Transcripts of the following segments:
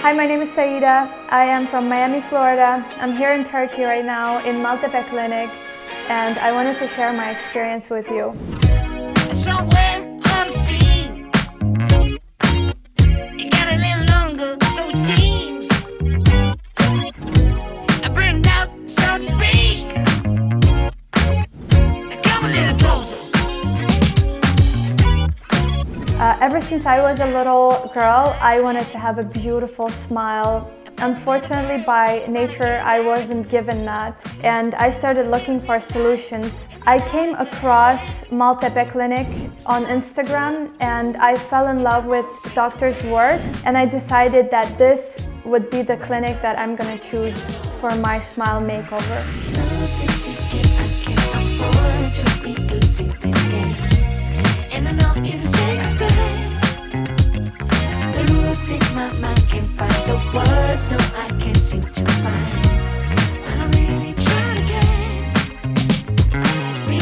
Hi, my name is Saida. I am from Miami, Florida. I'm here in Turkey right now in Maltepe clinic, and I wanted to share my experience with you. Somewhere on the sea, it got a little longer, so it seems. I burned out, so to speak. Now come a little closer. Ever since I was a little girl, I wanted to have a beautiful smile. Unfortunately, by nature, I wasn't given that, and I started looking for solutions. I came across Maltepe Clinic on Instagram, and I fell in love with the doctor's work, and I decided that this would be the clinic that I'm gonna choose for my smile makeover. And I know you're the safest bet. The rules in my mind can't find the words. No, I can't seem to find. But I'm really trying again.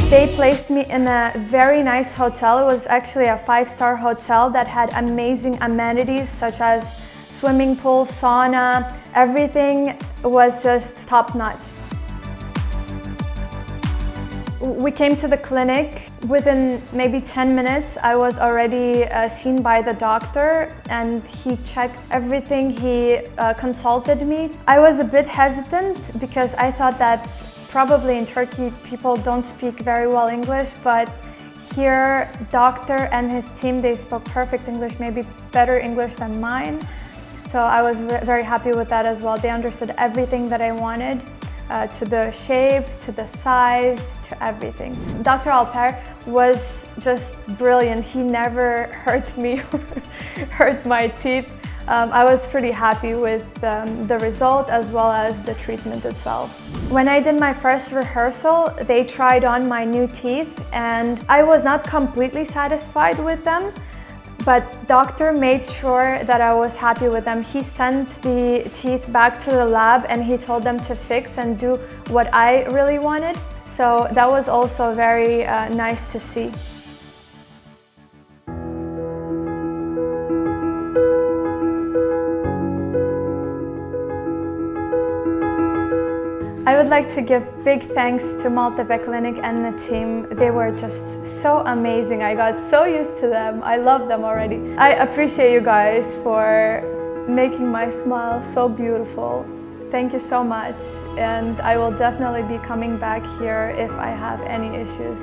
They placed me in a very nice hotel. It was actually a 5-star hotel that had amazing amenities such as swimming pool, sauna. Everything was just top-notch. We came to the clinic. Within maybe 10 minutes, I was already seen by the doctor, and he checked everything. He consulted me. I was a bit hesitant because I thought that probably in Turkey people don't speak very well English, but here, doctor and his team, they spoke perfect English, maybe better English than mine. So I was very happy with that as well. They understood everything that I wanted. To the shape, to the size, to everything. Dr. Alper was just brilliant. He never hurt me or hurt my teeth. I was pretty happy with the result as well as the treatment itself. When I did my first rehearsal, they tried on my new teeth, and I was not completely satisfied with them. But doctor made sure that I was happy with them. He sent the teeth back to the lab, and he told them to fix and do what I really wanted. So that was also very nice to see. I would like to give big thanks to Maltepe Clinic and the team. They were just so amazing. I got so used to them. I love them already. I appreciate you guys for making my smile so beautiful. Thank you so much, and I will definitely be coming back here if I have any issues.